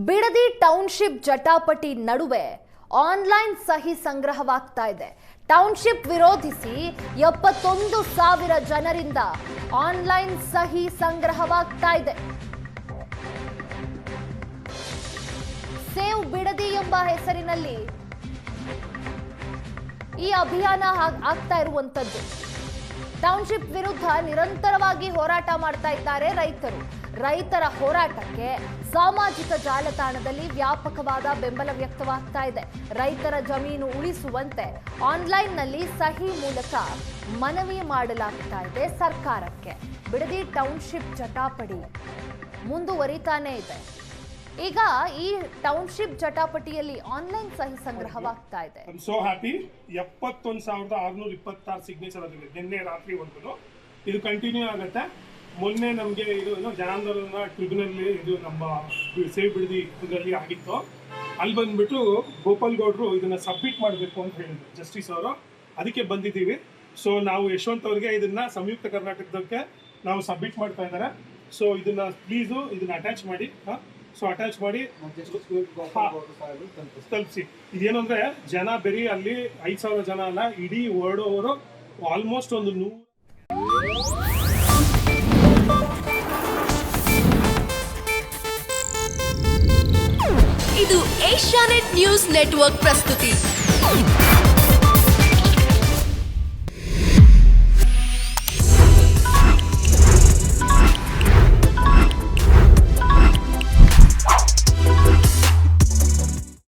Bidadi township ಜಟಾಪಟಿ ನಡುವೆ online ಸಹಿ ಸಂಗ್ರಹವಾಗ್ತಾ ಇದೆ. ಟೌನ್ಶಿಪ್ ವಿರೋಧಿಸಿ 71,000 ಜನರಿಂದ ಆನ್ಲೈನ್ ಸಹಿ ಸಂಗ್ರಹವಾಗ್ತಾ ಇದೆ. ಸೇವ್ ಬಿಡದಿ ಎಂಬ ಹೆಸರಿನಲ್ಲಿ ಈ ಅಭಿಯಾನ ಆಗ್ತಾ ಇರುವಂತದ್ದು. ಟೌನ್ಶಿಪ್ ವಿರುದ್ಧ ನಿರಂತರವಾಗಿ ಹೋರಾಟ ಮಾಡ್ತಾ ಇದ್ದಾರೆ ರೈತರು. ರೈತರ ಹೋರಾಟಕ್ಕೆ ಸಾಮಾಜಿಕ ಜಾಲತಾಣದಲ್ಲಿ ವ್ಯಾಪಕವಾದ ಬೆಂಬಲ ವ್ಯಕ್ತವಾಗ್ತಾ ಇದೆ. ರೈತರ ಜಮೀನು ಉಳಿಸುವಂತೆ ಆನ್ಲೈನ್ನಲ್ಲಿ ಸಹಿ ಮೂಲಕ ಮನವಿ ಮಾಡಲಾಗ್ತಾ ಇದೆ ಸರ್ಕಾರಕ್ಕೆ. ಬಿಡದಿ ಟೌನ್ಶಿಪ್ ಜಟಾಪಟಿ ಮುಂದುವರಿತಾನೇ ಇದೆ. ಈಗ ಈ ಟೌನ್ಶಿಪ್ ಜಟಾಪಟಿಯಲ್ಲಿ ಆನ್ಲೈನ್ ಸಹಿ ಸಂಗ್ರಹವಾಗ್ತಾ ಇದೆ. ಸೋ ಹ್ಯಾಪಿ 71,626 ಸಿಗ್ನೇಚರ್ ಆಗಿದೆ ನಿನ್ನೆ ರಾತ್ರಿ ಒಂದು. ಇದು ಕಂಟಿನ್ಯೂ ಆಗುತ್ತೆ. ಮೊನ್ನೆ ನಮಗೆ ಇದು ಜನಾಂದೋಲನ ಟ್ರಿಬ್ಯುನಲ್ ಇದು ನಮ್ಮ ಸೇವ್ ಬಿಡದಿ ಇದರಲ್ಲಿ ಆಗಿತ್ತು. ಅಲ್ಲಿ ಬಂದ್ಬಿಟ್ಟು ಗೋಪಾಲ್ ಗೌಡ್ರು ಇದನ್ನ ಸಬ್ಮಿಟ್ ಮಾಡಬೇಕು ಅಂತ ಹೇಳಿದ್ರು ಜಸ್ಟಿಸ್ ಅವರು. ಅದಕ್ಕೆ ಬಂದಿದ್ದೀವಿ. ಸೊ ನಾವು ಯಶವಂತ್ ಅವ್ರಿಗೆ ಇದನ್ನ ಸಂಯುಕ್ತ ಕರ್ನಾಟಕದಕ್ಕೆ ನಾವು ಸಬ್ಮಿಟ್ ಮಾಡ್ತಾ ಇದ್ದಾರೆ. ಸೊ ಇದನ್ನ ಪ್ಲೀಸು ಇದನ್ನ ಅಟ್ಯಾಚ್ ಮಾಡಿ. ಸೊ ಅಟ್ಯಾಚ್ ಮಾಡಿ ತಲುಪಿಸಿ. ಇದೇನು ಅಂದ್ರೆ ಜನ ಬರೀ ಅಲ್ಲಿ 5,000 ಜನ ಅಲ್ಲ, ಇಡೀ ವರ್ಲ್ಡ್ ಓವರ್ ಆಲ್ಮೋಸ್ಟ್ ಒಂದು 100. ಇದು ಏಷ್ಯಾನೆಟ್ ನ್ಯೂಸ್ ನೆಟ್ವರ್ಕ್ ಪ್ರಸ್ತುತಿ.